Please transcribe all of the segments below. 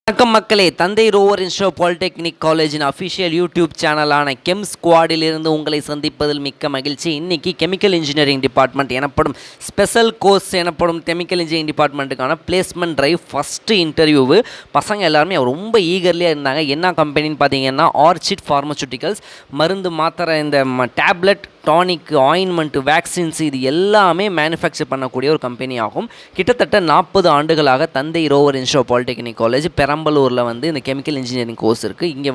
வணக்கம் மக்களே, தந்தை ரோவர் இன்ஸ்டிடியூட் பாலிடெக்னிக் காலேஜின் அஃபிஷியல் யூடியூப் சேனலான கெம் ஸ்குவாடிலிருந்து உங்களை சந்திப்பதில் மிக்க மகிழ்ச்சி. இன்றைக்கி கெமிக்கல் இன்ஜினியரிங் டிபார்ட்மெண்ட் எனப்படும் ஸ்பெஷல் கோர்ஸ் எனப்படும் கெமிக்கல் இன்ஜினியரிங் டிபார்ட்மெண்ட்டுக்கான பிளேஸ்மெண்ட் ட்ரைவ் ஃபஸ்ட்டு இன்டர்வியூவு. பசங்க எல்லாருமே ரொம்ப ஈகர்லியாக இருந்தாங்க. என்ன கம்பெனின்னு பார்த்தீங்கன்னா ஆர்ச்சிட் ஃபார்மசூட்டிக்கல்ஸ். மருந்து மாத்திரை, இந்த டேப்லெட், டானிக், ஆயின்மெண்ட்டு, வேக்சின்ஸ் இது எல்லாமே மேனுஃபேக்சர் பண்ணக்கூடிய ஒரு கம்பெனி ஆகும். கிட்டத்தட்ட 40 ஆண்டுகளாக தந்தை ரோவர் இன்ஸ்டிடியூட் பாலிடெக்னிக் காலேஜ் பெரம்பலூரில் இந்த கெமிக்கல் இன்ஜினியரிங் கோர்ஸ் இருக்குது. இங்கே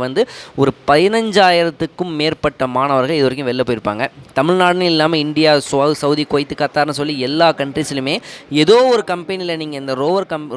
ஒரு 15,000க்கும் மேற்பட்ட மாணவர்கள் இது வரைக்கும் வெளில போயிருப்பாங்க. தமிழ்நாடுன்னு இல்லாமல் இந்தியா, சவுதி, குவைத், கத்தார்னு சொல்லி எல்லா கண்ட்ரீஸ்லையுமே ஏதோ ஒரு கம்பெனியில் நீங்கள் இந்த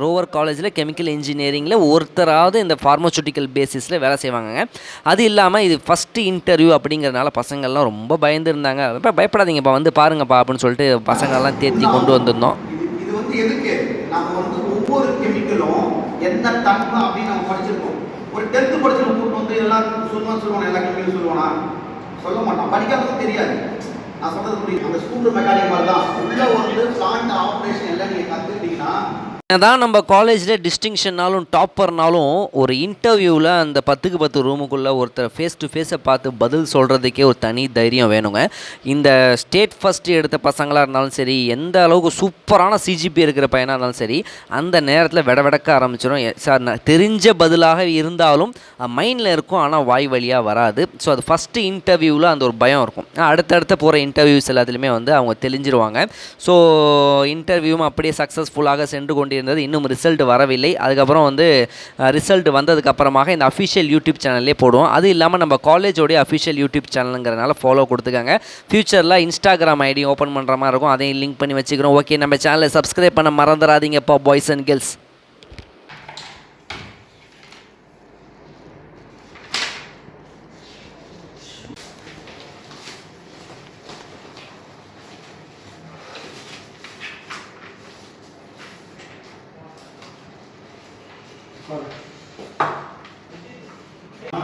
ரோவர் காலேஜில் கெமிக்கல் இன்ஜினியரிங்கில் ஒருத்தராவது இந்த ஃபார்மசூட்டிக்கல் பேசிஸில் வேலை செய்வாங்க. அது இல்லாமல் இது ஃபஸ்ட்டு இன்டர்வியூ அப்படிங்கிறதுனால பசங்கள்லாம் ரொம்ப பயந்து இருந்தாங்க. இப்போ பயப்படாதீங்கப்பா, வந்து பாருங்கப்பா அப்படின்னு சொல்லிட்டு பசங்கள்லாம் தேர்த்தி கொண்டு வந்திருந்தோம். இது எதுக்கு நம்ம ஒவ்வொரு கெமிக்கலும் என்ன தன்மை அப்படின்னு நம்ம படிச்சிருக்கோம். ஒரு 10th படிச்சிருக்க கூட்டு எல்லாருக்கும் சொல்லுவாங்க, எல்லா கெமிக்கலும் சொல்லுவானா? சொல்ல மாட்டான். படிக்காததும் தெரியாது. நான் சொல்றது புரியும். அந்த ஸ்கூட்டர் மெக்கானிக் மாதிரி தான் உள்ள பிளான்ட் ஆப்ரேஷன் எல்லாம் நீங்கள் கற்றுக்கிட்டீங்கன்னா தான் நம்ம காலேஜில் டிஸ்டிங்ஷன்னாலும் டாப்பர்னாலும் ஒரு இன்டர்வியூவில் அந்த 10க்கு 10 ரூமுக்குள்ளே ஒருத்தர் ஃபேஸ் டு ஃபேஸை பார்த்து பதில் சொல்கிறதுக்கே ஒரு தனி தைரியம் வேணுங்க. இந்த ஸ்டேட் ஃபஸ்ட்டு எடுத்த பசங்களாக இருந்தாலும் சரி, எந்த அளவுக்கு சூப்பரான சிஜிபி இருக்கிற பையனாக இருந்தாலும் சரி, அந்த நேரத்தில் விடக்க ஆரம்பிச்சிடும். சார் தெரிஞ்ச பதிலாக இருந்தாலும் மைண்டில் இருக்கும், ஆனால் வாய் வழியாக வராது. ஸோ அது ஃபஸ்ட்டு இன்டர்வியூவில் அந்த ஒரு பயம் இருக்கும். அடுத்தடுத்த போகிற இன்டர்வியூஸ் எல்லாத்துலேயுமே அவங்க தெளிஞ்சிருவாங்க. ஸோ இன்டர்வியூவும் அப்படியே சக்ஸஸ்ஃபுல்லாக சென்று கொண்டு இருந்தது. இன்னும் ரிசல்ட் வரவில்லை. அதுக்கப்புறம் ரிசல்ட் வந்ததுக்கப்புறமாக இந்த அஃபிஷியல் யூடியூப் சேனல்லே போடுவோம். அது இல்லாமல் நம்ம காலேஜோடைய அஃபிஷியல் யூடியூப் சேனலுங்கிறதுனால ஃபாலோ கொடுத்துக்காங்க. ஃபியூச்சரில் இன்ஸ்டாகிராம் ஐடி ஓப்பன் பண்ணுற மாதிரி இருக்கும், அதையும் லிங்க் பண்ணி வச்சுக்கிறோம். ஓகே, நம்ம சேனலை சப்ஸ்கிரைப் பண்ண மறந்துடாதீங்கப்பா பாய்ஸ் அண்ட் கேர்ள்ஸ். ஆ